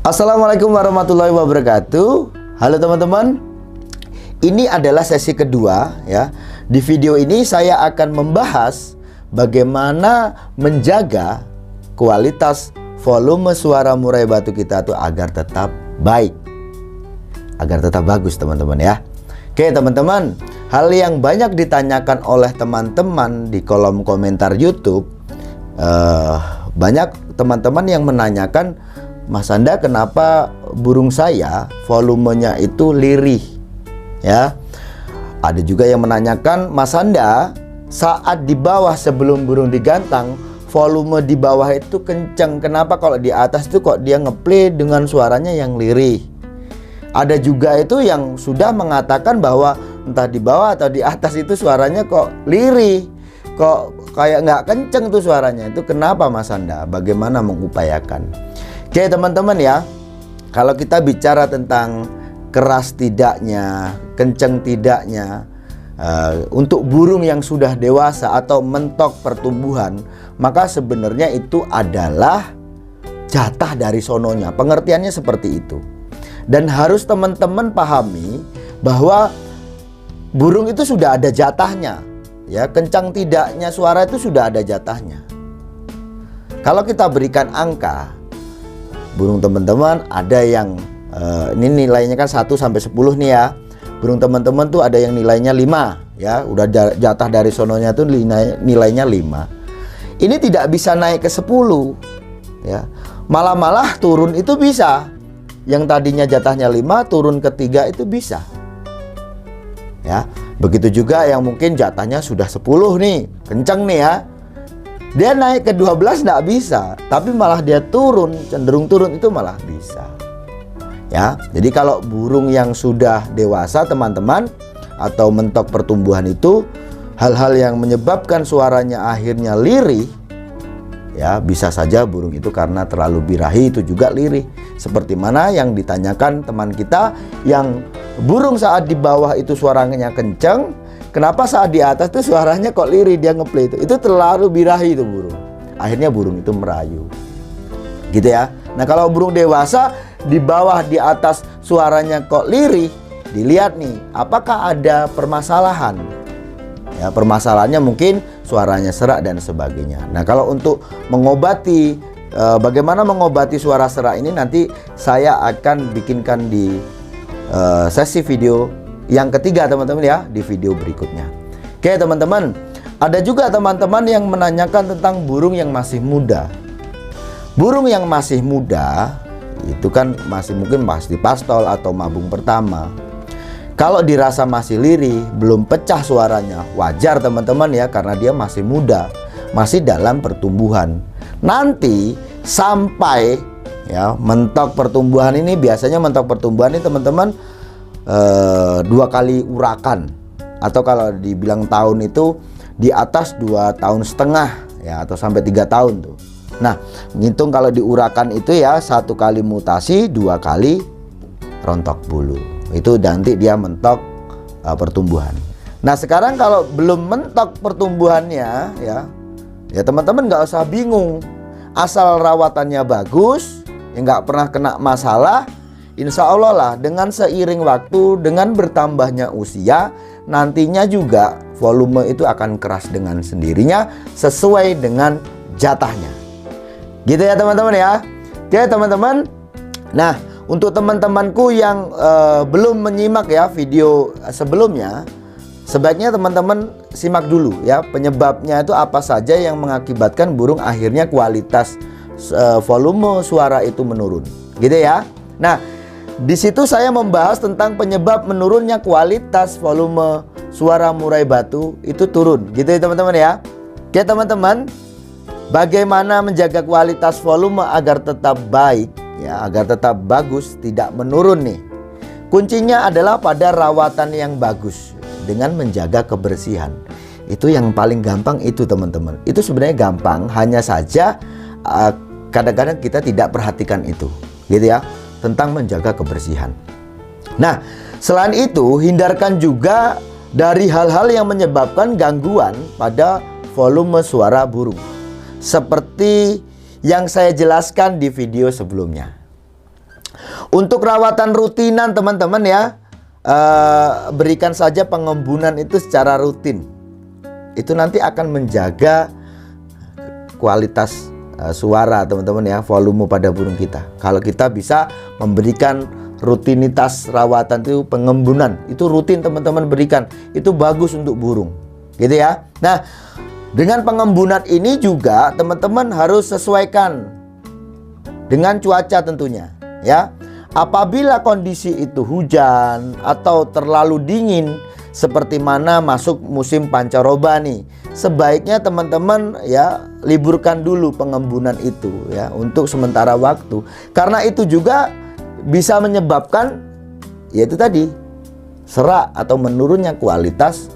Assalamualaikum warahmatullahi wabarakatuh. Halo teman-teman. Ini adalah sesi kedua ya. Di video ini saya akan membahas bagaimana menjaga kualitas volume suara murai batu kita tuh agar tetap baik, agar tetap bagus teman-teman ya. Oke teman-teman, hal yang banyak ditanyakan oleh teman-teman di kolom komentar YouTube, banyak teman-teman yang menanyakan, Mas Anda, kenapa burung saya volumenya itu lirih ya. Ada juga yang menanyakan, Mas Anda, saat di bawah sebelum burung digantang volume di bawah itu kenceng, kenapa kalau di atas itu kok dia ngeplay dengan suaranya yang lirih. Ada juga itu yang sudah mengatakan bahwa entah di bawah atau di atas itu suaranya kok lirih, kok kayak nggak kenceng tuh suaranya. Itu kenapa Mas Anda? Bagaimana mengupayakan? Oke teman-teman ya, kalau kita bicara tentang keras tidaknya, kenceng tidaknya, untuk burung yang sudah dewasa atau mentok pertumbuhan, maka sebenarnya itu adalah jatah dari sononya. Pengertiannya seperti itu. Dan harus teman-teman pahami bahwa burung itu sudah ada jatahnya. Ya, kencang tidaknya suara itu sudah ada jatahnya. Kalau kita berikan angka, burung teman-teman ada yang ini nilainya kan 1 sampai 10 nih ya. Burung teman-teman tuh ada yang nilainya 5 ya, udah jatah dari sononya tuh nilainya 5. Ini tidak bisa naik ke 10 ya. Malah turun itu bisa. Yang tadinya jatahnya 5 turun ke 3 itu bisa. Ya, begitu juga yang mungkin jatahnya sudah 10 nih, kenceng nih ya. Dia naik ke 12 nggak bisa, tapi malah dia turun, cenderung turun itu malah bisa. Ya, jadi kalau burung yang sudah dewasa teman-teman atau mentok pertumbuhan itu, hal-hal yang menyebabkan suaranya akhirnya lirih, ya bisa saja burung itu karena terlalu birahi itu juga lirih. Seperti mana yang ditanyakan teman kita yang burung saat di bawah itu suaranya kenceng, kenapa saat di atas tuh suaranya kok lirih, dia ngeplay itu terlalu birahi itu burung. Akhirnya burung itu merayu. Gitu ya. Nah, kalau burung dewasa di bawah di atas suaranya kok lirih, dilihat nih, apakah ada permasalahan? Ya, permasalahannya mungkin suaranya serak dan sebagainya. Nah, kalau untuk mengobati, bagaimana mengobati suara serak ini nanti saya akan bikinkan di sesi video yang ketiga teman-teman ya, di video berikutnya. Oke teman-teman, ada juga teman-teman yang menanyakan tentang burung yang masih muda. Burung yang masih muda itu kan masih mungkin pasti pastol atau mabung pertama. Kalau dirasa masih lirih, belum pecah suaranya, wajar teman-teman ya, karena dia masih muda, masih dalam pertumbuhan. Nanti sampai ya mentok pertumbuhan ini, biasanya mentok pertumbuhan ini teman-teman 2 kali urakan, atau kalau dibilang tahun itu di atas 2,5 tahun ya, atau sampai 3 tahun tuh. Nah, menghitung kalau diurakan itu ya 1 kali mutasi, 2 kali rontok bulu. Itu nanti dia mentok pertumbuhan. Nah, sekarang kalau belum mentok pertumbuhannya ya teman-teman nggak usah bingung. Asal rawatannya bagus, ya nggak pernah kena masalah, insya Allah lah dengan seiring waktu, dengan bertambahnya usia, nantinya juga volume itu akan keras dengan sendirinya sesuai dengan jatahnya. Gitu ya teman-teman ya. Oke teman-teman. Nah, untuk teman-temanku yang belum menyimak ya video sebelumnya, sebaiknya teman-teman simak dulu ya, penyebabnya itu apa saja yang mengakibatkan burung akhirnya kualitas volume suara itu menurun. Gitu ya. Nah, di situ saya membahas tentang penyebab menurunnya kualitas volume suara murai batu itu turun. Gitu ya teman-teman ya. Oke teman-teman, bagaimana menjaga kualitas volume agar tetap baik ya, agar tetap bagus, tidak menurun nih. Kuncinya adalah pada rawatan yang bagus dengan menjaga kebersihan. Itu yang paling gampang itu teman-teman. Itu sebenarnya gampang, hanya saja kadang-kadang kita tidak perhatikan itu. Gitu ya, tentang menjaga kebersihan. Nah, selain itu hindarkan juga dari hal-hal yang menyebabkan gangguan pada volume suara burung, seperti yang saya jelaskan di video sebelumnya. Untuk rawatan rutinan teman-teman ya, berikan saja pengembunan itu secara rutin. Itu nanti akan menjaga kualitas suara teman-teman ya, volume pada burung kita. Kalau kita bisa memberikan rutinitas rawatan itu, pengembunan itu rutin teman-teman berikan, itu bagus untuk burung gitu ya. Nah, dengan pengembunan ini juga teman-teman harus sesuaikan dengan cuaca tentunya ya. Apabila kondisi itu hujan atau terlalu dingin seperti mana masuk musim pancaroba nih, sebaiknya teman-teman ya liburkan dulu pengembunan itu ya untuk sementara waktu. Karena itu juga bisa menyebabkan yaitu tadi serak atau menurunnya kualitas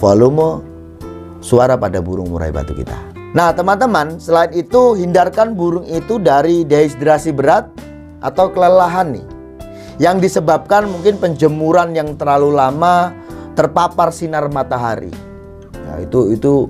volume suara pada burung murai batu kita. Nah teman-teman, selain itu hindarkan burung itu dari dehidrasi berat atau kelelahan nih, yang disebabkan mungkin penjemuran yang terlalu lama terpapar sinar matahari. Nah, itu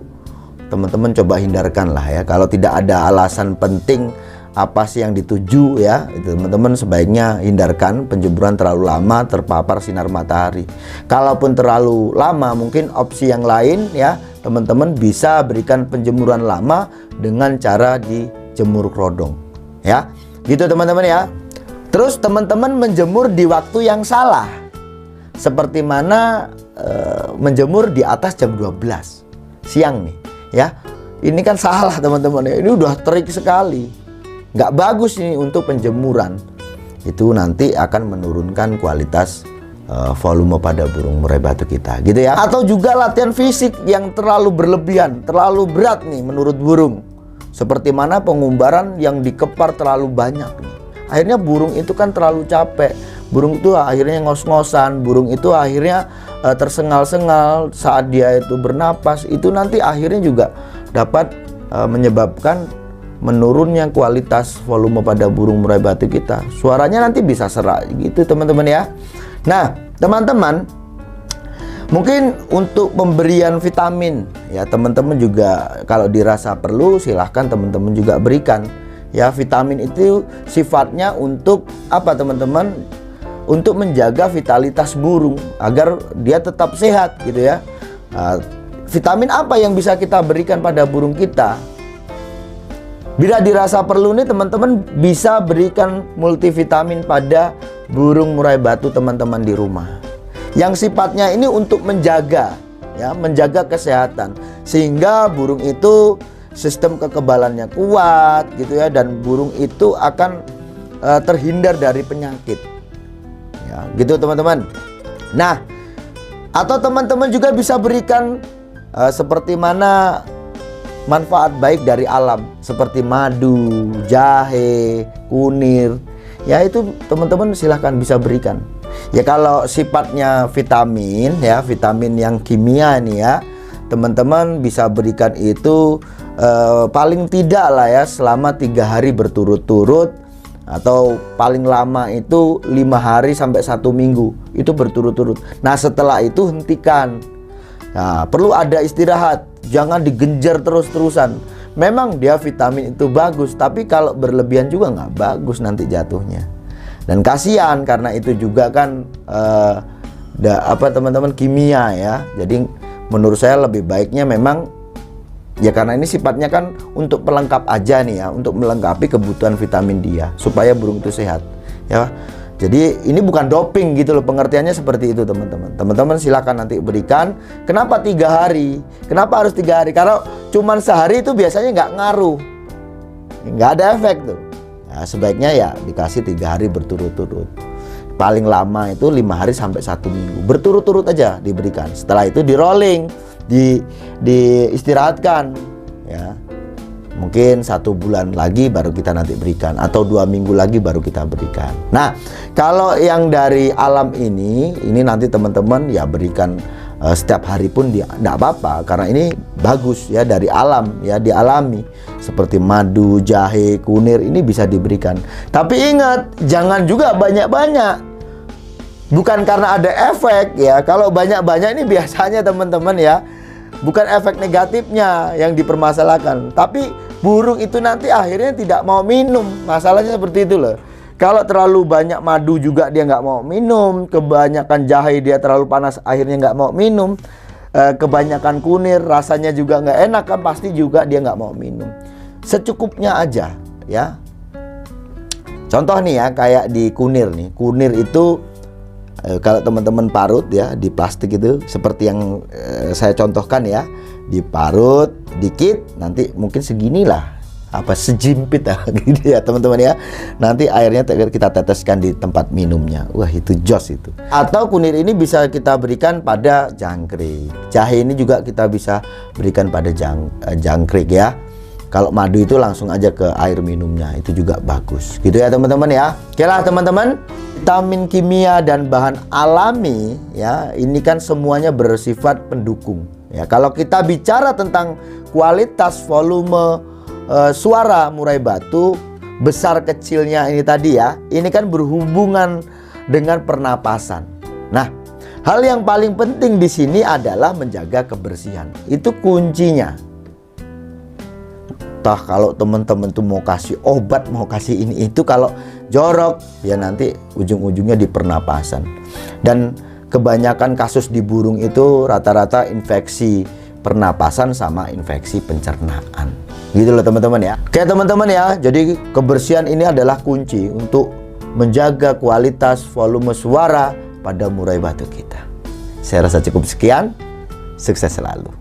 teman-teman coba hindarkan lah ya. Kalau tidak ada alasan penting apa sih yang dituju ya, itu teman-teman sebaiknya hindarkan penjemuran terlalu lama terpapar sinar matahari. Kalaupun terlalu lama, mungkin opsi yang lain ya, teman-teman bisa berikan penjemuran lama dengan cara dijemur kerodong ya, gitu teman-teman ya. Terus teman-teman menjemur di waktu yang salah, seperti mana menjemur di atas jam 12 siang nih ya. Ini kan salah teman-teman ya, ini udah terik sekali, nggak bagus ini untuk penjemuran. Itu nanti akan menurunkan kualitas volume pada burung murai batu kita gitu ya. Atau juga latihan fisik yang terlalu berlebihan, terlalu berat nih menurut burung, seperti mana pengumbaran yang dikepar terlalu banyak nih. Akhirnya burung itu kan terlalu capek, burung itu akhirnya ngos-ngosan, burung itu akhirnya tersengal-sengal saat dia itu bernapas. Itu nanti akhirnya juga dapat menyebabkan menurunnya kualitas volume pada burung murai batu kita. Suaranya nanti bisa serak gitu teman-teman ya. Nah teman-teman, mungkin untuk pemberian vitamin ya, teman-teman juga kalau dirasa perlu silahkan teman-teman juga berikan ya. Vitamin itu sifatnya untuk apa teman-teman? Untuk menjaga vitalitas burung agar dia tetap sehat gitu ya. Vitamin apa yang bisa kita berikan pada burung kita? Bila dirasa perlu nih teman-teman bisa berikan multivitamin pada burung murai batu teman-teman di rumah, yang sifatnya ini untuk menjaga ya, menjaga kesehatan, sehingga burung itu sistem kekebalannya kuat gitu ya, dan burung itu akan terhindar dari penyakit ya, gitu teman-teman. Nah, atau teman-teman juga bisa berikan seperti mana manfaat baik dari alam seperti madu, jahe, kunir ya, itu teman-teman silahkan bisa berikan ya. Kalau sifatnya vitamin ya, vitamin yang kimia nih ya, teman-teman bisa berikan itu paling tidak lah ya selama 3 hari berturut-turut, atau paling lama itu 5 hari sampai 1 minggu itu berturut-turut. Nah setelah itu hentikan. Nah, perlu ada istirahat, jangan digenjar terus-terusan. Memang dia vitamin itu bagus, tapi kalau berlebihan juga nggak bagus nanti jatuhnya. Dan kasihan karena itu juga kan teman-teman kimia ya. Jadi menurut saya lebih baiknya memang ya, karena ini sifatnya kan untuk pelengkap aja nih ya, untuk melengkapi kebutuhan vitamin dia supaya burung itu sehat ya. Jadi ini bukan doping gitu loh, pengertiannya seperti itu teman-teman. Teman-teman silakan nanti berikan. Kenapa 3 hari? Kenapa harus 3 hari? Karena cuman sehari itu biasanya nggak ngaruh, nggak ada efek tuh. Nah, sebaiknya ya dikasih 3 hari berturut-turut. Paling lama itu 5 hari sampai 1 minggu berturut-turut aja diberikan. Setelah itu di rolling, diistirahatkan ya. Mungkin 1 bulan lagi baru kita nanti berikan, atau 2 minggu lagi baru kita berikan. Nah kalau yang dari alam ini nanti teman-teman ya berikan setiap hari pun tidak apa-apa, karena ini bagus ya, dari alam ya, dialami. Seperti madu, jahe, kunir ini bisa diberikan. Tapi ingat, jangan juga banyak-banyak. Bukan karena ada efek ya. Kalau banyak-banyak ini biasanya teman-teman ya, bukan efek negatifnya yang dipermasalahkan, tapi burung itu nanti akhirnya tidak mau minum. Masalahnya seperti itu loh. Kalau terlalu banyak madu juga dia nggak mau minum. Kebanyakan jahe dia terlalu panas, akhirnya nggak mau minum. Kebanyakan kunir rasanya juga nggak enak kan, pasti juga dia nggak mau minum. Secukupnya aja ya. Contoh nih ya, kayak di kunir nih. Kunir itu kalau teman-teman parut ya di plastik itu seperti yang saya contohkan ya, diparut dikit, nanti mungkin seginilah, sejimpit gitu ya teman-teman ya. Nanti airnya kita teteskan di tempat minumnya. Wah, itu jos itu. Atau kunir ini bisa kita berikan pada jangkrik. Jahe ini juga kita bisa berikan pada jangkrik ya. Kalau madu itu langsung aja ke air minumnya, itu juga bagus. Gitu ya teman-teman ya. Oke lah teman-teman, vitamin kimia dan bahan alami ya, ini kan semuanya bersifat pendukung. Ya, kalau kita bicara tentang kualitas volume suara murai batu, besar kecilnya ini tadi ya, ini kan berhubungan dengan pernapasan. Nah, hal yang paling penting di sini adalah menjaga kebersihan. Itu kuncinya. Toh kalau teman-teman tuh mau kasih obat, mau kasih ini itu, kalau jorok ya nanti ujung-ujungnya di pernapasan. Dan kebanyakan kasus di burung itu rata-rata infeksi pernapasan sama infeksi pencernaan. Gitu loh teman-teman ya. Oke teman-teman ya, jadi kebersihan ini adalah kunci untuk menjaga kualitas volume suara pada murai batu kita. Saya rasa cukup sekian. Sukses selalu.